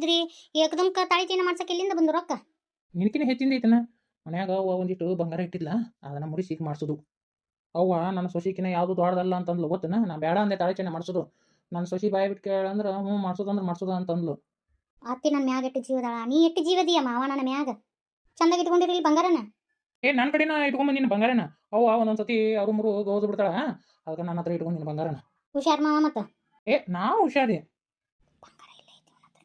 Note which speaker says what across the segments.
Speaker 1: ಅಂತಿದ್ರಿ ಏಕದಮ್ಕ ತಾಳಿ ಚೈನ ಮಾಡ್ಸಕ್ಕೆ ಎಲ್ಲಿಂದ ಬಂದು ರೊಕ್ಕ?
Speaker 2: ನಿನಕಿನ ಹೆಚ್ಚಿಂದ ಐತನ ಮನ್ಯಾಗ ಅವ್ವ ಒಂದಿಟ್ಟು ಬಂಗಾರ ಇಟ್ಟಿದ್ಲ ಅದನ್ನ ಮುಡಿಸಿ ಮಾಡಿಸೋದು. ಅವ್ವ ನನ್ನ ಸೊಸಿಕಿನ ಯಾವುದು ದೊಡ್ಡದಲ್ಲ ಅಂತಂದ್ಲು ಗೊತ್ತನ. ನಾ ಬೇಡ ಅಂದೆ ತಾಳಿ ಚೈನ ಮಾಡಿಸೋದು. ನನ್ನ ಸೊಸಿ ಬಾಯಿ ಬಿಟ್ಟು ಕೇಳಂದ್ರೆ ಹ್ಞೂ ಮಾಡ್ಸೋದಂದ್ರೆ ಮಾಡ್ಸೋದ ಅಂತಂದ್ಲು.
Speaker 1: ಅತ್ತಿ ನನ್ನ ಮ್ಯಾಗ ಎಟ್ಟು ಜೀವದಾಳ, ನೀ ಎಟ್ಟು ಜೀವದಿಯ ಮಾವ ನನ್ನ ಮ್ಯಾಗ. ಚಂದಾಗಿ ಇಟ್ಕೊಂಡಿರಲಿ ಬಂಗಾರನ.
Speaker 2: ನನ್ನ ಕಡೆನ ಇಟ್ಕೊಂಬಂದಿನ ಬಂಗಾರನ. ಅವ್ವ ಒಂದೊಂದ್ಸತಿ ಅವ್ರು ಮೂರು ಗೌದು ಬಿಡ್ತಾಳ, ಅದಕ್ಕೆ ನನ್ನ ಹತ್ರ ಇಟ್ಕೊಂಡಿನ ಬಂಗಾರನ.
Speaker 1: ಹುಷಾರ್ ಮಾವ ಮತ್ತ.
Speaker 2: ನಾವು ಹುಷಾರಿ.
Speaker 1: ಬಂಗಾರ ಇಲ್ಲ ಐತಿ ಅವನ ಹತ್ರ.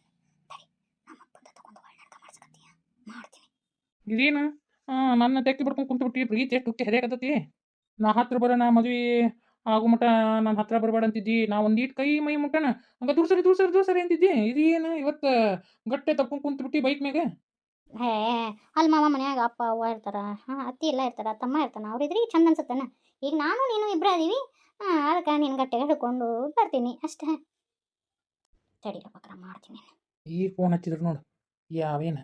Speaker 1: ತಡಿ, ನಮ್ಮ ಅಪ್ಪಂದ ತಗೊಂಡು ಹೊಳ್ಳಿ ನಡ್ಕ ಮಾಡ್ಸಕತ್ತೀಯ ಮಾಡ್ತೀನಿ.
Speaker 2: ಇದೇನು ನನ್ನ ತೆಕ್ಕಿ ಬಿಡ್ಕೊಂಡು ಕುಂತು ಪ್ರೀತಿ ಎಷ್ಟು ಉಕ್ಕಿ ಹರಿಯಾಕತ್ತತಿ. ನಾ ಹತ್ರ ಬರೋಣ ಮದ್ವಿ ಆಗು ಮಟ ನನ್ನ ಹತ್ರ ಬರಬೇಡ ಅಂತಿದ್ದಿ. ನಾ ಒಂದೀಟ್ ಕೈ ಮೈ ಮುಟ್ಟಣ ಹಂಗ ದೂರ್ಸರಿ ಅಂತಿದ್ದಿ. ಇದೇನು ಇವತ್ತು ಗಟ್ಟೆ ತಕ್ಕೊಂಡು ಕುಂತು ಬೈಕ್ ಮ್ಯಾಗ.
Speaker 1: ಹೇ ಅಲ್ಲಿ ಮಾವ ಮನ್ಯಾಗ ಅಪ್ಪ ಅವ್ವ ಇರ್ತಾರ, ಅತ್ತಿ ಎಲ್ಲ ಇರ್ತಾರ, ತಮ್ಮ ಇರ್ತಾನ, ಅವ್ರಿದ್ರಿ ಚಂದ ಅನ್ಸುತ್ತನ. ಈಗ ನಾನು ನೀನು ಇಬ್ಬರು ಅದೀವಿ. ಅದಕ್ಕೆ ನಿನ್ನ ಗಟ್ಟೆ ಹಿಡ್ಕೊಂಡು ಬರ್ತೀನಿ ಅಷ್ಟೇ. ತಡಿರ ಪಕ್ರ ಮಾಡ್ತೀನಿ.
Speaker 2: ಈ ಫೋನ್ ಹಚ್ಚಿದ್ರು ನೋಡು ಯಾವೇನ.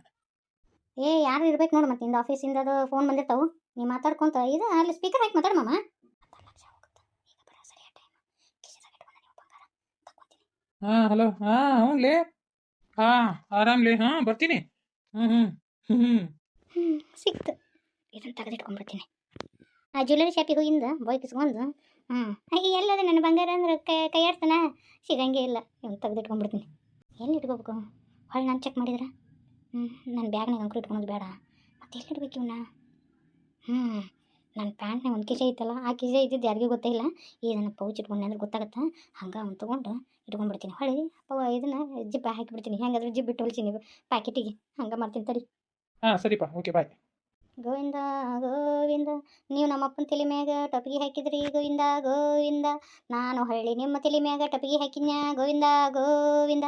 Speaker 1: ಯಾರು ಇರ್ಬೇಕು ನೋಡು. ಮತ್ತೆ ಇಂದ ಆಫೀಸಿಂದ ಅದು ಫೋನ್ ಬಂದಿರ್ತಾವು. ನೀ ಮಾತಾಡ್ಕೊಂತ ಇದು ಅಲ್ಲಿ ಸ್ಪೀಕರ್ ಹಾಕಿ ಮಾತಾಡ ಮಾಮ. 10 ಲಕ್ಷ ಹೋಗುತ್ತೆ ಈಗ. ಬರೋ ಸರಿಯಾದ ಟೈಮ್. ಕಿಶೆದಾಗ ಇಟ್ಕೊಂಡ ನೀವು ಬಂಗಾರ ತಗೊಂತೀನಿ.
Speaker 2: ಹಲೋ ಹ್ಞೂನ್ಲೇ. ಆರಾಮ್ಲೇ. ಬರ್ತೀನಿ.
Speaker 1: ಸಿಕ್ತು. ಇದನ್ನು ತೆಗೆದಿಟ್ಕೊಂಡ್ಬಿಡ್ತೀನಿ. ಆ ಜ್ಯುವೆಲರಿ ಶಾಪಿಗೆ ಹೋಗಿಂದ ಬಾಯ್ ಕಿಸ್ಕೊಂಡು ಹಾಗೆ ಎಲ್ಲದ ನನ್ನ ಬಂಗಾರ ಅಂದ್ರೆ ಕೈಯಾಡ್ತಾನ. ಸಿಗಂಗೆ ಇಲ್ಲ. ಇವನು ತೆಗೆದಿಟ್ಕೊಂಡ್ಬಿಡ್ತೀನಿ. ಎಲ್ಲಿ ಇಟ್ಕೋಬೇಕು ಹೊಳ್ಳಿ ನಾನು ಚೆಕ್ ಮಾಡಿದ್ರೆ ನನ್ನ ಬ್ಯಾಗ್ನಾಗ ಅಂಕರು ಇಟ್ಕೊಳೋದು ಬೇಡ. ಮತ್ತೆ ಎಲ್ಲಿ ಇಡ್ಬೇಕು ಇವನ್ನ? ನನ್ನ ಪ್ಯಾಂಟ್ನಾಗ ಒಂದು ಕಿಸೆ ಐತಲ್ಲ, ಆ ಕಿಸೆ ಇದ್ದಿದ್ದು ಯಾರಿಗೂ ಗೊತ್ತೇ ಇಲ್ಲ. ಇದನ್ನು ಪೌಚ್ ಇಟ್ಕೊಂಡೆ ಅಂದ್ರೆ ಗೊತ್ತಾಗತ್ತೆ. ಹಂಗೆ ಅವ್ನು ತೊಗೊಂಡು ಇಟ್ಕೊಂಡ್ಬಿಡ್ತೀನಿ. ಹೊಳ್ಳಿ ಇದನ್ನು ಜಿಪ್ ಹಾಕಿಬಿಡ್ತೀನಿ. ಹೆಂಗಾದ್ರೂ ಜಿಪ್ ಬಿಟ್ಟು ಹೊಲ್ತೀನಿ ಪ್ಯಾಕೆಟಿಗೆ. ಹಂಗೆ ಮಾಡ್ತೀನಿ ತಡಿ.
Speaker 2: ಸರಿಪಾ, ಓಕೆ ಬಾಯ್.
Speaker 1: ಗೋವಿಂದ ಗೋವಿಂದ, ನೀವು ನಮ್ಮ ಅಪ್ಪನ ತಲೆ ಮ್ಯಾಗ ಟೊಪಿಗೆ ಹಾಕಿದ್ರಿ ಗೋವಿಂದ ಗೋವಿಂದ. ನಾನು ಹಳ್ಳಿ ನಿಮ್ಮ ತಲೆ ಮ್ಯಾಗ ಟೊಪಿಗೆ ಹಾಕಿದ್ನ ಗೋವಿಂದ ಗೋವಿಂದ.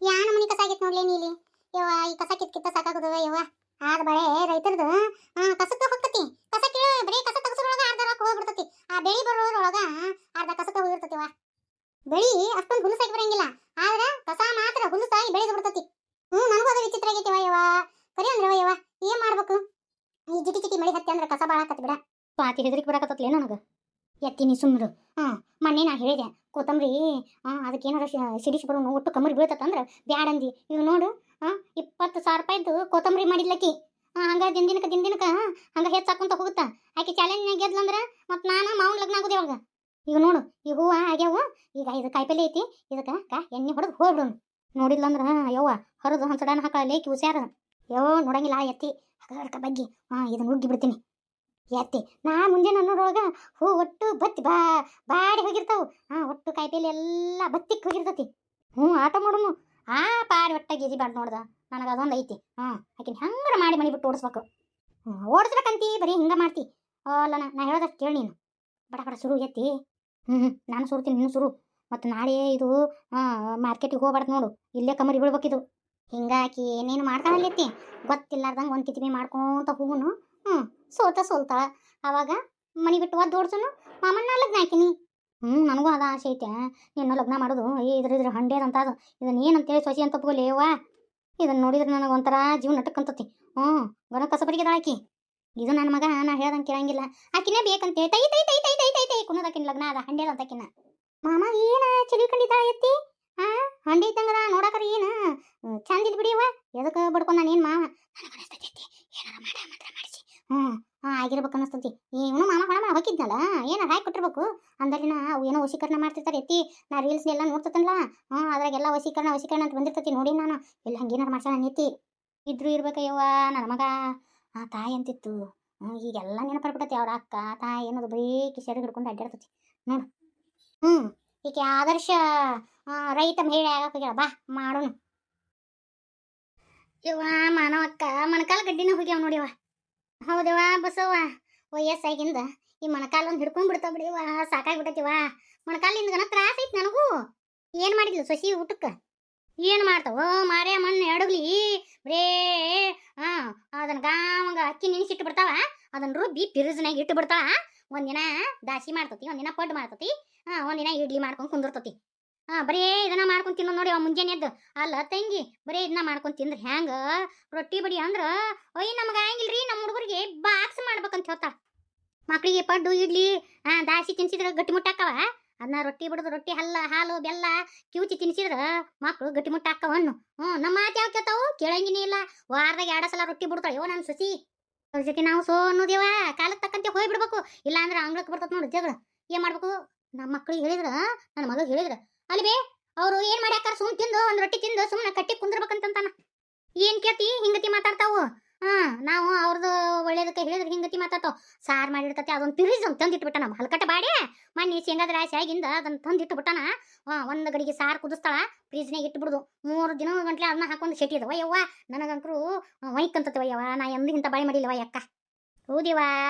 Speaker 1: ಯಾ ನಮ್ಮನೆ ಕಸ ಆಗೈತೆ ನೋಡ್ಲೇ ನೀಲಿ. ಯವ್ವ ಈ ಕಸ ಕಿತ್ತ ಸಾಕಾಗುದವ ಯವ್ವ. ಆದ ಬಳೆ ರೈತರದು ಕಸಕ್ಕೆ ಹೋಗ್ತತಿ. ಕಸಕ್ಕೆ ಬರೀ ಕಸ ತೆಗೆಸೋದ್ರೊಳಗ ಅರ್ಧ ರೊಕ್ಕ ಹೋಗ್ಬಿಡ್ತತಿ. ಆ ಬೆಳಿ ಬರೋದ್ರೊಳಗ ಅರ್ಧ ಕಸಕ್ಕೆ ಹೋಗಿರ್ತತಿವ. ಬೆಳಿ ಅಷ್ಟೊಂದು ಹುಲಸಾಗಿ ಬರಂಗಿಲ್ಲ, ಆದ್ರೆ ಕಸ ಮಾತ್ರ ಹುಲಸಾಗಿ ಬೆಳೆದು ಬಿಡ್ತತಿ. ನನಗೂ ಅದು ವಿಚಿತ್ರ ಆಗೈತಿವ ಯವ್ವ. ಕರಿ ಅಂದ್ರವ ಯವ್ವ, ಏನ್ ಮಾಡ್ಬೇಕು? ಈ ಜಿಟಿ ಮಳಿ ಹತ್ತಿ ಅಂದ್ರೆ ಕಸ ಬಾಳ ಆಕತ್ ಬಿಡ. ಸ್ವಾತಿ ಹೆದರಿಕೆ ಬರಾಕತ್ತಲೇ ನನಗೆ. ಎತ್ತೀನಿ ಸುಮ್ಮರು. ಮೊನ್ನೆ ನಾ ಹೇಳಿದೆ ಕೊತ್ತಂಬರಿ ಅದಕ್ಕೆ ಏನಾರ ಸಿಡಿಸಿ ಬರೋನು ಒಟ್ಟು ಕಮ್ಮರಿ ಬೀಳ್ತಂದ್ರೆ ಬ್ಯಾಡಂದಿ. ಈಗ ನೋಡು 20,000 ರೂಪಾಯಿದ್ದು ಕೊತ್ತಂಬರಿ ಮಾಡಿದ್ಲಕ್ಕಿ. ಹಂಗೆ ದಿನಕ್ಕೆ ಹಂಗೆ ಹೆಚ್ಚಾಕೊಂತ ಹೋಗುತ್ತಾ. ಆಕೆ ಚಾಲೆಂಜ್ನಾಗ ಗೆದ್ಲಂದ್ರೆ ಮತ್ತು ನಾನು ಮಾವನ ಲಗ್ನ ಆಗೋದು ಯಾವಾಗ? ಈಗ ನೋಡು ಈ ಹೂವು ಆಗ್ಯಾವು. ಈಗ ಇದು ಕಾಯಿಪಲ್ಲೆ ಐತಿ, ಇದಕ್ಕೆ ಎಣ್ಣೆ ಹೊಡೆದು ಹೋಗ್ಬಿಡೋನು. ನೋಡಿದ್ಲಂದ್ರೆ ಯವ್ವ ಹೊರದು ಹಂಸಡಾನ ಹಾಕಲೇಕಿ ಹುಷಾರ. ಯವ್ವ ನೋಡಂಗಿಲ್ಲ ಎತ್ತಿ ಹಗರ್ಕ ಬಗ್ಗೆ ಇದನ್ನು ಉಗ್ಗಿ ಬಿಡ್ತೀನಿ. ಎತ್ತಿ ನಾ ಮುಂಜಾನೆ ಅನ್ನೋದ್ರೊಳಗ ಹೂ ಒಟ್ಟು ಬತ್ತಿ ಬಾಡಿ ಹೋಗಿರ್ತಾವು. ಒಟ್ಟು ಕಾಯಿಪಲ್ಲೆ ಎಲ್ಲ ಬತ್ತಿಕ್ ಹೋಗಿರ್ತತಿ. ಆಟ ಮಾಡೋನು. ಪಾರಿ ಒಟ್ಟ ಗೆಜಿ ಬಾಡ್ ನೋಡ್ದ. ನನಗೆ ಅದೊಂದು ಐತಿ. ಆಕಿನ ಹಂಗಾರ ಮಾಡಿ ಮನಿ ಬಿಟ್ಟು ಓಡಿಸ್ಬೇಕು. ಓಡಿಸ್ಬೇಕಂತಿ ಬರೀ ಹಿಂಗೆ ಮಾಡ್ತಿ. ಅಲ್ಲ ನಾ ಹೇಳೋದಷ್ಟು ಕೇಳಿ ನೀನು. ಬಡ ಸುರು ಎತ್ತಿ. ನಾನು ಸುಡ್ತೀನಿ, ನೀನು ಸುರು. ಮತ್ತು ನಾಳೆ ಇದು ಮಾರ್ಕೆಟಿಗೆ ಹೋಗ್ಬಾರ್ದು ನೋಡು. ಇಲ್ಲೇ ಕಮರಿ ಬೀಳ್ಬೇಕಿದು. ಹಿಂಗಾಕಿ ಏನೇನು ಮಾಡ್ತಾಳಲ್ಲೆತ್ತಿ ಗೊತ್ತಿಲ್ಲಾರ್ದಂಗೆ ಒಂದು ಕಿತಿಮಿ ಮಾಡ್ಕೊಂತ ಹೋಗುನು. ಸೋಲ್ತಾಳ. ಆವಾಗ ಮನೆ ಬಿಟ್ಟು ಒದ್ದು ಓಡ್ಸೋನು. ಮಾಮನ್ನ ಲಗ್ನ ಹಾಕಿನಿ. ನನಗೂ ಅದ ಆಸೆ ಐತೆ ನಿನ್ನ ಲಗ್ನ ಮಾಡೋದು. ಇದ್ರ ಹಂಡೇದಂತ ಅದು. ಇದನ್ನು ಏನಂತೇಳಿ ಸೊಸಿ ಅಂತ ತಗೋಲೇವ. ಇದನ್ನು ನೋಡಿದ್ರೆ ನನಗೆ ಒಂಥರ ಜೀವ ನಟಕ್ಕಂತತಿ. ಗಣ ಕಸಬರಿಗೆ ಆಕಿ. ಇದು ನನ್ನ ಮಗ ನಾ ಹೇಳ್ದಂಗೆ ಕೇಳಂಗಿಲ್ಲ. ಆಕಿನೇ ಬೇಕಂತೇಳಿ ತೈ ತೈ ತೈ ತೈ ತೈ ತೈ ತೈ ಕುನ್ನೋದಕ್ಕಿನ ಲಗ್ನ ಅದ ಹಂಡೇದಂತಕಿನ. ಮಾಮ ಏನು ಚಳಿ ಖಂಡಿತ ಎತ್ತಿ ಹಂಡಿ ಇದ್ದಂಗದ ನೋಡಾಕರ ಏನು ಚಂದಿಲ್ ಬಿಡಿಯವ. ಎದಕ್ಕೆ ಬಡ್ಕೊಂಡು ನಾನು ಏನು ಮಾವ ನನಗೆ ಅನಿಸ್ತೈತಿ ಏನಾರ ಮಾತ್ರ ಮಾಡಿಸಿ. ಆಗಿರ್ಬೇಕು ಅನ್ನಿಸ್ತತಿ. ಇವನು ಮಾಮ ಹೊಳ ಹೋಗಿದ್ನಲ್ಲ ಏನಾರ ಹಾಕಿ ಕೊಟ್ಟಿರ್ಬೇಕು. ಅಂದರಿನ ಅವು ಏನೋ ವಶೀಕರಣ ಮಾಡ್ತಿರ್ತಾರೆ ಎತ್ತಿ. ನಾ ರೀಲ್ಸ್ ಎಲ್ಲ ನೋಡ್ತತನಲ್ಲ. ಅದ್ರಾಗೆಲ್ಲ ವಶೀಕರಣ ಅಂತ ಬಂದಿರ್ತತಿ. ನೋಡಿ ನಾನು ಎಲ್ಲ ಹಂಗೇನಾರು ಮಾಡ್ಸೋಣ ನೀತಿ ಇದ್ರು ಇರ್ಬೇಕಯ್ಯವ್ವ. ನನ್ನ ಮಗ ತಾಯಿ ಅಂತಿತ್ತು. ಈಗೆಲ್ಲ ನೆನಪರ್ಬಿಟ್ಟತಿ. ಅವ್ರ ಅಕ್ಕ ತಾಯಿ ಅನ್ನೋದು ಬರೀ ಕಿಶೆರಿಗೆ ಹಿಡ್ಕೊಂಡು ಅಡ್ಡಾಡ್ತತಿ ನೋಡು. ಈಕೆ ಆದರ್ಶ ರೈತ ಮಹಿಳೆ ಆಗೋಗ್ಯಾಳ. ಬಾ ಮಾಡೋಣ. ಯವ್ವ ಮಾನವಕ್ಕ ಮಣಕಾಲ ಗಡ್ಡಿನ ಹೋಗ್ಯಾವ ನೋಡಿವ. ಹೌದವ್ವ ಬಸವ್ವ, ವಯಸ್ಸಾಗಿಂದ ಈ ಮೊಣಕಾಲ ಒಂದು ಹಿಡ್ಕೊಂಡ್ ಬಿಡ್ತಾವ ಬಿಡಿವ. ಸಾಕಾಗ್ಬಿಟ್ಟತಿವ ಮೊಣಕಾಲಿಂದ ಗನ ತ್ರಾಸ ಐತಿ ನನಗೂ. ಏನು ಮಾಡಿದ್ಲು ಸೊಸಿ ಊಟಕ್ಕೆ? ಏನು ಮಾಡ್ತಾವ ಮಾರ್ಯ ಮಣ್ಣು ಎಡಗ್ಲಿ ಬರೇ ಅದನ್ನ ಗಾವಂಗ ಅಕ್ಕಿ ನೆನೆಸಿಟ್ಟು ಬಿಡ್ತಾವ. ಅದನ್ನ ರುಬ್ಬಿ ಪಿರಿಜ್ನಾಗ ಇಟ್ಟು ಬಿಡ್ತಾವ. ಒಂದಿನ ದಾಸಿ ಮಾಡ್ತತಿ, ಒಂದಿನ ಪಡ್ಡು ಮಾಡ್ತತಿ, ಒಂದಿನ ಇಡ್ಲಿ ಮಾಡ್ಕೊಂಡು ಕುಂದಿರ್ತತಿ. ಬರೀ ಇದನ್ನ ಮಾಡ್ಕೊಂಡು ತಿನ್ನೋದು ನೋಡಿ. ಮುಂಜಾನೆ ಎದ್ದು ಅಲ್ಲ ತಂಗಿ ಬರೀ ಇದನ್ನ ಮಾಡ್ಕೊಂಡು ತಿಂದ್ರೆ ಹ್ಯಾಂಗ ರೊಟ್ಟಿ ಬಡಿ ಅಂದ್ರೆ ಒಯ್ ನಮ್ಗೆ ಹಂಗಿಲ್ರಿ. ನಮ್ಮ ಹುಡುಗರಿಗೆ ಬಾಕ್ಸ್ ಮಾಡ್ಬೇಕಂತ ಹೇಳ್ತಾಳ. ಮಕ್ಳಿಗೆ ಪಡ್ಡು ಇಡ್ಲಿ ದಾಸಿ ತಿನ್ಸಿದ್ರೆ ಗಟ್ಟಿ ಮುಟ್ಟಾಕವ. ಅದನ್ನ ರೊಟ್ಟಿ ಬಿಡೋದು ರೊಟ್ಟಿ ಹಾಲು ಬೆಲ್ಲ ಕಿವುಚಿ ತಿನ್ಸಿದ್ರ ಮಕ್ಳು ಗಟ್ಟಿಮುಟ್ಟ ಹಾಕವನ್ನು. ನಮ್ಮ ಮಾತು ಯಾವ ಕೇಳ್ತಾವು ಕೇಳಂಗಿನೇ ಇಲ್ಲ. ವಾರದಾಗ 2 ಸಲ ರೊಟ್ಟಿ ಬಿಡ್ತಾಳೆ ನನ್ನ ಸೊಸಿ. ಅವ್ರ ಜೊತೆ ನಾವು ಸೋ ಅನ್ನೋದೇವ ಕಾಲಕ್ಕೆ ತಕ್ಕಂತೆ ಹೋಗಿ ಬಿಡ್ಬೇಕು. ಇಲ್ಲ ಅಂದ್ರೆ ಅಂಗ್ಳಕ್ಕೆ ಬರ್ತದ ನೋಡಿ ಜಗಳ. ಏನ್ ಮಾಡ್ಬೇಕು? ನಮ್ಮ ಮಕ್ಳಿಗೆ ಹೇಳಿದ್ರ, ನನ್ನ ಮಗ ಹೇಳಿದ್ರ ಅಲ್ಲಿ ಬೇ ಅವ್ರು ಏನ್ ಮಾಡ್ಯಾಕಾರ ಸುಮ್ ತಿಂದು ಒಂದ್ ರೊಟ್ಟಿ ತಿಂದು ಸುಮ್ಮನೆ ಕಟ್ಟಿ ಕುಂದ್ರಬೇಕಂತಾನ. ಏನ್ ಕೇಳ್ತಿ ಹಿಂಗತಿ ಮಾತಾಡ್ತಾವು. ನಾವು ಅವ್ರದ್ದು ಒಳ್ಳೇದಕ್ಕೆ ಹೇಳಿದ್ರೆ ಹಿಂಗತಿ ಮಾತಾಡ್ತಾವ. ಸಾರು ಮಾಡಿರ್ತತಿ ಅದೊಂದು ಪಿರಿಜ್ ಅಂತ ತಂದಿಟ್ಬಿಟ್ಟ ನಮ್ಮ ಹಲ್ಕಟ್ಟ ಬಾಡಿ ಮಣ್ಣಿ ಶೇಂಗಾದ ರಾಶಿ ಆಗಿಂದ ಅದನ್ನ ತಂದಿಟ್ಬಿಟ್ಟಾನ. ಒಂದು ಗಡಿಗೆ ಸಾರು ಕುದಿಸ್ತಾಳ ಫ್ರಿಜ್ನಾಗ ಇಟ್ಬಿಡುದು. 3 ದಿನ ಗಂಟ್ಲೆ ಅದನ್ನ ಹಾಕೊಂಡು ಶೆಟ್ಟಿದವ ಯವ್ವ. ನನಗಂಕರು ವೈಕಂತವ ಯವ್ವ. ನಾ ಎಂದಿಗಿಂತ ಬಾಯಿ ಮಾಡಿಲ್ಲವ ಯಕ್ಕ. ಹೌದಿವ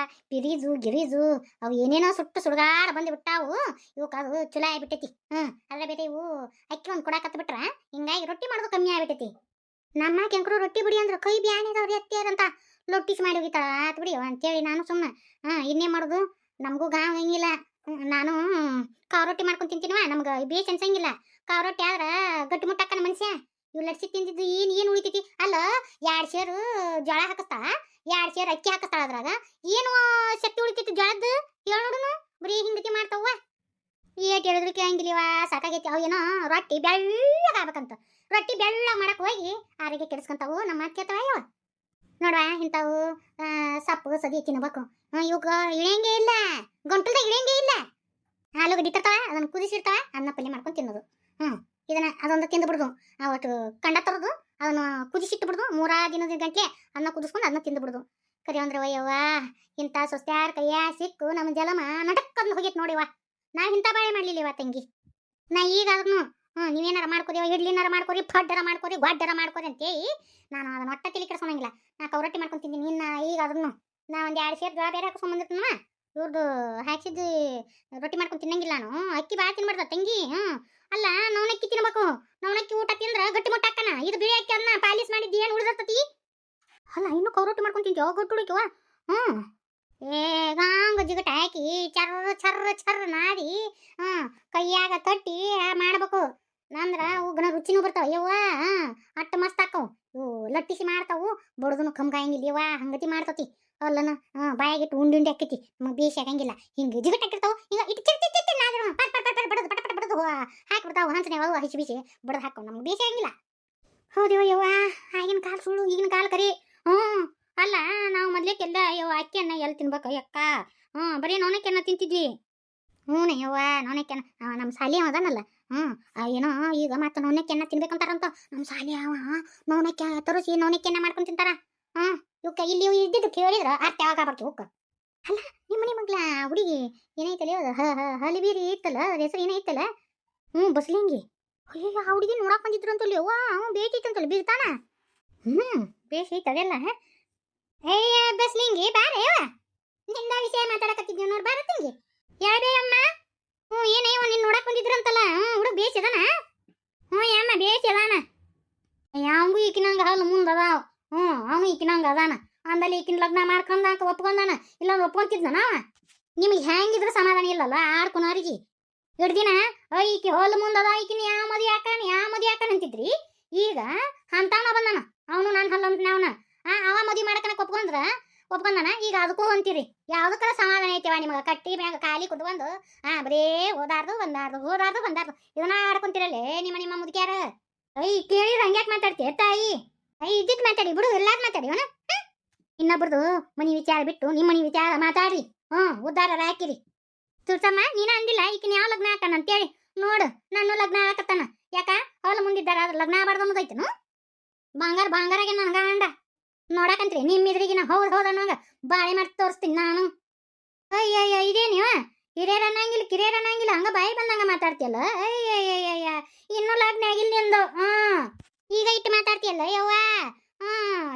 Speaker 1: ಪಿರೀಜು ಗಿರೀಜು ಅವು ಏನೇನೋ ಸುಟ್ಟು ಸುಡುಗಾಡ ಬಂದು ಬಿಟ್ಟಾವು. ಇವಕ್ಕೆ ಅದು ಚುಲೋ ಆಗ್ಬಿಟ್ಟೈತಿ. ಅದ್ರ ಬೇರೆ ಇವು ಅಕ್ಕಿ ಒಂದು ಕೊಡಾಕತ್ತ ಬಿಟ್ರ ಹಿಂಗಾಗಿ ರೊಟ್ಟಿ ಮಾಡೋದು ಕಮ್ಮಿ ಆಗ್ಬಿಟ್ಟೈತಿ. ನಮ್ಮ ಕೆಂಕರು ರೊಟ್ಟಿ ಬಿಡಿ ಅಂದ್ರೆ ಕೈ ಬ್ಯಾನಿದವ್ರಿ ಅತ್ಯಾರಂತ ಲೊಟ್ಟಿಸ್ ಮಾಡಿ ಹೋಗಿತಾಳ. ಆತ್ ಬಿಡಿ ಅಂತೇಳಿ ನಾನು ಸುಮ್ಮನೆ ಇನ್ನೇ ಮಾಡೋದು. ನಮಗೂ ಗಾಂವ್ ಹಂಗಿಲ್ಲ. ನಾನು ಕಾವ್ ರೊಟ್ಟಿ ಮಾಡ್ಕೊಂಡು ತಿಂತೀನಿವ. ನಮ್ಗೆ ಬೇಸ್ ಅನ್ಸಂಗಿಲ್ಲ. ಕಾವ್ ರೊಟ್ಟಿ ಆದ್ರೆ ಗಟ್ಟಿ ಮುಟ್ಟಕ್ಕನ ಮನುಷ್ಯ. ಇವ್ ಲಡ್ಸಿ ತಿಂದಿದ್ದು ಏನು ಉಳಿತೈತಿ ಅಲ್ಲ. 2 ಸೇರು ಜೋಳ ಹಾಕಿಸ್ತಾಳ, 2 ಸೇರು ಅಕ್ಕಿ ಹಾಕಿಸ್ತಾಳ. ಅದ್ರಾಗ ಏನು ಶಕ್ತಿ ಉಳಿತೈತಿ ಜೋಳದ್ದು ಹೇಳ ನೋಡುನು. ಬರೀ ಹಿಂಗತಿ ಮಾಡ್ತಾವ. ಏಟ್ ಹೇಳಿದ್ರು ಕೇಳಂಗಿಲ್ಲವ. ಸಾಕಾಗೈತಿ. ಅವು ಏನೋ ರೊಟ್ಟಿ ಬೆಳ್ಳಗಾಗ್ಬೇಕಂತ ರೊಟ್ಟಿ ಬೆಳ್ಳಗ ಮಾಡಕ್ ಹೋಗಿ ಆರೋಗ್ಯ ಕೆಡಿಸ್ಕೊಂತಾವು. ನಮ್ಮ ಮಾತು ಕೇಳ್ತಾವ ಇವ ನೋಡುವ. ಇಂಥವು ಸಪ್ಪು ಸದಿ ತಿನ್ಬೇಕು. ಇವಾಗ ಇಳಿಯಂಗೆ ಇಲ್ಲ, ಗಂಟಲ್ದಾಗ ಇಳಿಯಂಗೆ ಇಲ್ಲ. ಆಲೂಗಡ್ಡಿ ತರ್ತಾವ ಅದನ್ನ ಕುದಿಸಿರ್ತಾವ, ಅನ್ನ ಪಲ್ಯ ಮಾಡ್ಕೊಂಡು ತಿನ್ನೋದು. ಇದನ್ನ ಅದೊಂದು ತಿಂದು ಬಿಡುದು. ಒಟ್ಟು ಕಂಡ ತರೋದು ಅದನ್ನ ಕುದಿಸಿಟ್ಟು ಬಿಡುದು. 3 ದಿನದ ಗಂಟೆ ಅನ್ನ ಕುದಿಸ್ಕೊಂಡು ಅದನ್ನ ತಿಂದು ಬಿಡುದು. ಕರಿ ಅಂದ್ರೆ ವಯ್ಯವ್ವ ಇಂಥ ಸೊಸ್ತ್ಯಾರ ಕೈಯ ಸಿಕ್ಕು ನಮ್ಮ ಜಲಮ ನಟಕ್ಕಂದು ಹೋಗಿತ್ ನೋಡಿವ. ನಾ ಇಂಥ ಬಾಳೆ ಮಾಡ್ಲಿಲ್ಲವ ತಂಗಿ. ನಾ ಈಗ ಅದನ್ನು ನೀವೇನಾರ ಮಾಡ್ಕೋರಿ, ಇಡ್ಲಿನಾರ ಮಾಡ್ಕೋರಿ, ಪಡ್ಡರ ಮಾಡ್ಕೋರಿ, ಗೊಡ್ಡರ ಮಾಡ್ಕೋರಿ ಅಂತೇಳಿ ನಾನು ಅದನ್ನ ಒಟ್ಟ ತಿಳಿ ಕೆಡ್ಸೋಣಂಗಿಲ್ಲ. ನಾ ಕವರೊಟ್ಟಿ ಮಾಡ್ಕೊಂಡು ತಿಂತೀನಿ. ಇನ್ನು ಈಗ ಅದನ್ನು ನಾ ಒಂದು 2 ಸೇರು ಜೋಳ ಬೇರೆ ಹಾಕಿಸ್ಕೊಂಬಂದಿರ್ತೀನವ. ಇವ್ರದ್ದು ಹಾಕಿಸಿದ್ದು ರೊಟ್ಟಿ ಮಾಡ್ಕೊಂಡು ತಿನ್ನಂಗಿಲ್ಲ ನಾನು. ಅಕ್ಕಿ ಭಾಳ ತಿನ್ಬಾರ್ದ ತಂಗಿ. ಅಲ್ಲ ನವನಕ್ಕಿ ತಿನ್ಬೇಕು. ನವನಕ್ಕಿ ಊಟ ತಿಂದ್ರೆ ಗಟ್ಟಿ ಮುಟ್ಟ ಹಾಕನ. ಇದು ಬಿಳಿ ಅಕ್ಕಿ ಅದನ್ನ ಪಾಲಿಸ್ ಮಾಡಿದ್ದು ಏನು ಉಳಿದರ್ತತಿ ಅಲ್ಲ. ಇನ್ನು ಕವರೊಟ್ಟಿ ಮಾಡ್ಕೊಂಡು ತಿಂತೀವ ಗಟ್ಟು ಹುಡುಕಿವ. ಗಾಂಗ ಜಿಗಟ್ ಹಾಕಿ ಚರ್ರ ಚರ್ರ ಚರ್ರ ನಾದಿ ಕೈಯಾಗ ತಟ್ಟಿ ಮಾಡ್ಬೇಕು. ಅಂದ್ರ ಉಗ್ನ ರುಚಿನೂ ಬರ್ತಾವ ಯವ್ವ. ಅಟ್ಟ ಮಸ್ತ್ ಹಾಕವು ಇವು. ಲಟ್ಟಿಸಿ ಮಾಡ್ತಾವು. ಬಡದನು ಕಮ್ಗಾಯಂಗಿಲ್ಲ ಯವ್ವ. ಹಂಗತಿ ಮಾಡ್ತತಿ ಅಲ್ಲನ. ಬಾಯಾಗಿಟ್ಟು ಉಂಡಿ ಹಾಕೈತಿ. ನಮಗೆ ಬೇಸಿ ಆಗಂಗಿಲ್ಲ. ಹಿಂಗೆ ಜಿಗಟ್ ಹಾಕಿರ್ತಾವ. ಈಗ ಇಟ್ಟು ಚಿರ್ತಿ ನಾದ್ರು ಪಟ್ ಪಟ್ ಪಟ್ ಬಡದು ಪಟ ಪಟ ಬಡದು ಹಾಕಿಬಿಡ್ತಾವ. ಹಂಚನೆ ಅವು ಹಸಿ ಬಿಸಿ ಬಡದು ಹಾಕವು. ನಮ್ಗೆ ಬೇಸಿ ಆಗಂಗಿಲ್ಲ. ಹೌದಿವ ಯವ್ವ. ಆಗಿನ ಕಾಲ ಸುಳ್ಳು ಈಗಿನ ಕಾಲ ಕರಿ. ಅಲ್ಲ ನಾವು ಮೊದ್ಲೇಕೆಲ್ಲ ಯವ್ವ ಅಕ್ಕಿಯನ್ನ ಎಲ್ಲಿ ತಿನ್ಬೇಕು ಯಕ್ಕ. ಬರೀ ನವನಕ್ಕಿಯನ್ನ ತಿಂತಿದ್ವಿ. ಯವ್ವ ನವನಕ್ಕಿಯನ್ನ ನಮ್ಮ ಸಾಲಿ ಅದನ್ನಲ್ಲ. ಏನೋ ಈಗ ಮತ್ತೆ ನವನಕ್ಕಿಯನ್ನ ತಿನ್ಬೇಕಂತಾರಂತ. ನಮ್ಮ ಸಾಲಿ ಅವ ನವನಕ್ಕಿಯ ತರಿಸಿ ನವನಕ್ಕಿಯನ್ನ ಮಾಡ್ಕೊಂಡು ತಿಂತಾರ. ಇವಕ್ಕ ಇಲ್ಲಿ ಇದ್ದಿದ್ದು ಕೇಳಿದ್ರ ಅರ್ಥ ಯಾವಾಗ ಬರ್ತೀವಿ ಹೋಗ. ಅಲ್ಲ ನಿಮ್ಮ ಮನೆ ಮಗ್ಲ ಹುಡುಗಿ ಏನೈತಲ್ಲ ಹಲಿಬೀರಿ ಇತ್ತಲ್ಲ ಅದ್ರ ಹೆಸರು ಏನೈತಲ್ಲ. ಬಸ್ಲಿಂಗಿ. ಅಯ್ಯೋ ಆ ಹುಡುಗಿ ನೋಡಕ್ ಬಂದಿದ್ರು ಅಂತಲ್ಲ ಯವ್ವ. ಬೇಕೈತಂತಲ್ಲ ಬೀರ್ತಾನ. ಬೇಸ್ ಐತೆ ಅದೆಲ್ಲ. ಏಯ್ಯ ಬಸ್ಲಿಂಗಿ ಬಾರೆ ಯವ್ವ. ನಿನ್ನ ವಿಷಯ ಮಾತಾಡಕತ್ತಿದ್ವಿ ನೋಡ್ ಬಾರ ತಂಗಿ. ಯಾರೇ ಅಮ್ಮ. ಏನೇವ ನಿನ್ನ ನೋಡಕ್ ಬಂದಿದ್ರಂತಲ್ಲ. ಹುಡುಗ ಬೇಸ್ ಅದಾನ. ಯಮ್ಮ ಬೇಸ್ ಅದಾನ. ಯಾವಂಗೂ ಈಕಿನಂಗ ಹಲ್ಲು ಮುಂದದಾವ. ಅವನು ಈಕಿನಂಗ ಅದಾನ. ಅಂದಲ್ಲಿ ಈಕಿನ ಲಗ್ನ ಮಾಡ್ಕೊಂಡ ಅಂತ ಒಪ್ಕೊಂಡಾನ. ಇಲ್ಲ ಒಪ್ಕೊಂತಿದ್ನ ನಾವ. ನಿಮಗೆ ಹೆಂಗಿದ್ರೆ ಸಮಾಧಾನ ಇಲ್ಲಲ್ಲ ಆಡ್ಕೊನವ್ರಿಗೆ. ಹಿಡ್ದಿನ ಈಕಿ ಹೊಲ್ ಮುಂದದ ಈಕಿನ ಯಾವ ಮದುವೆ ಹಾಕಣ ಅಂತಿದ್ರಿ. ಈಗ ಅಂತಾವನ ಬಂದಾನ. ಅವನು ನಾನು ಹಲ್ಲಂತ ಅವನ ಅವ ಮದುವೆ ಮಾಡಕನಕ್ ಒಪ್ಕೊಂಡಾನ. ಈಗ ಅದಕ್ಕೂ ಅಂತೀರಿ. ಯಾವ್ದಕ್ಕರ ಸಮಾಧಾನ ಐತಿವ ನಿಮಗ. ಕಟ್ಟಿ ಮ್ಯಾಗ ಖಾಲಿ ಕುತ್ಕೊಂಡು ಬರೇ ಓದಾರ್ದು ಬಂದಾರ್ದು ಇದನ್ನ ಆಡ್ಕೊಂತೀರಲ್ಲೇ ನಿಮ್ಮ ಮುದುಕ್ಯಾರ. ಕೇಳಿದ್ರೆ ಹಂಗ್ಯಾಕೆ ಮಾತಾಡ್ತೀಯ ತಾಯಿ. ಇದ್ದಿತ್ ಮಾತಾಡಿ ಬಿಡು. ಎಲ್ಲಾರು ಮಾತಾಡಿ ಅವನ. ಇನ್ನೊಬ್ರದು ಮನಿ ವಿಚಾರ ಬಿಟ್ಟು ನಿಮ್ಮ ಮನಿ ವಿಚಾರ ಮಾತಾಡ್ರಿ. ಉದ್ದಾರ ಹಾಕಿರಿ. ತುರ್ಸಮ್ಮ ನೀನ ಅಂದಿಲ್ಲ ಈಕಿನ ಯಾವ ಲಗ್ನ ಹಾಕಣ ಅಂತೇಳಿ. ನೋಡು ನಾನು ಲಗ್ನ ಹಾಕತ್ತಾನ. ಯಾಕ ಹೊಲ ಮುಂದಿದ್ದಾರ ಅದ್ರ ಲಗ್ನ ಆಗಬಾರ್ದು ಅನ್ನೋದೈತನು. ಬಂಗಾರಾಗೆ ನನ್ ಗಂಡ ನೋಡಕಂತ್ರಿ ನಿಮ್ಮ ಇದ್ರಿಗಿನ ಹೌದ್ ಅನ್ನೋಂಗ ಬಾಳೆ ಮಾಡಿ ತೋರಿಸ್ತೀನಿ ನಾನು. ಅಯ್ಯಯ್ಯ ಇದೇನಿವ ಹಿರಿಯರ್ ಅನ್ನಂಗಿಲ್ಲ ಕಿರಿಯರ್ ಅನ್ನಂಗಿಲ್ಲ ಹಂಗ ಬಾಯಿ ಬಂದಂಗ ಮಾತಾಡ್ತಿಯಲ್ಲ. ಅಯ್ಯಯ್ಯಯ್ಯ ಇನ್ನೂ ಲಗ್ನ ಆಗಿಲ್ಲ ನಿಂದು. ಈಗ ಇಟ್ಟು ಮಾತಾಡ್ತಿಯಲ್ಲ ಯವ್ವ.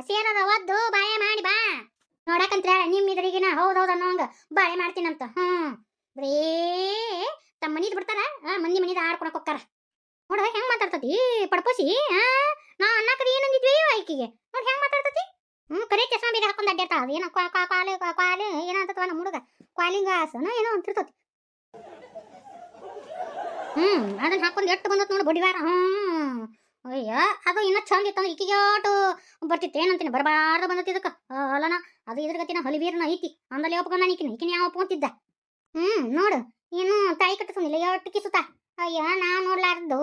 Speaker 1: ಸೇರದ ಒದ್ದು ಬಾಯ ಮಾಡಿ ಬಾ. ನೋಡಕಂತ್ರ ನಿಮ್ಮ ಇದ್ರಿಗಿನ ಹೌದ್ ಅನ್ನೋಂಗ ಬಾಳೆ ಮಾಡ್ತೀನಂತ. ಬರೇ ತಮ್ಮ ಮನಿದ್ ಬಿಡ್ತಾರ. ಮಂದಿ ಆಡ್ಕೊಳಕ್ ಹೋಗ್ತಾರ. ನೋಡ ಹೆಂಗ್ ಮಾತಾಡ್ತತಿ ಪಡ್ಪೋಸಿ. ನಾ ಅನ್ನಕರಿ ಏನಂದಿದ್ವಿ ಆಯ್ಕಿಗೆ ನೋಡಿ ಹೆಂಗ್ ಮಾತಾಡ್ತತಿ. ಕರೆ ಚಸ್ಮಾ ಬೇರೆ ಹಾಕೊಂಡ್ ಅಡ್ಡಾಡ್ತಾಳ. ಏನೋ ಕ್ವಾಲಿ ಏನೋ ಅಂತತ್ವ ನಮ್ಮ ಹುಡುಗ ಕ್ವಾಲಿಂಗಾಸನ ಏನೋ ಅಂತಿರ್ತತಿ. ಅದನ್ನ ಹಾಕೊಂಡ್ ಎಟ್ಟು ಬಂದತ್ ನೋಡು ಬಡಿವಾರ. ಅಯ್ಯ ಅದು ಇನ್ನ ಚಂದ ಇತ್ತ. ಈಕಿಗೆ ಆಟು ಬರ್ತಿತ್ತು ಏನಂತೀನಿ ಬರಬಾರ್ದು ಬಂದತಿ ಇದಕ್ಕ. ಅಲ್ಲನ ಅದು ಇದ್ರ ಗತಿನ ಹಲಿಬೀರ್ನ ಐತಿ ಅಂದಲ್ಲಿ ಒಪ್ಕೊಂಡ ಈಕಿನ ಯಾವ ಒಪ್ಕೊಂತಿದ್ದ. ನೋಡು ಏನು ತಾಳಿ ಕಟ್ಟಿಸೋನಿಲ್ಲ ಎಟ್ಟಿಗೆ ಸುತ್ತ ಅಯ್ಯ ನಾ ನೋಡ್ಲಾರ್ದು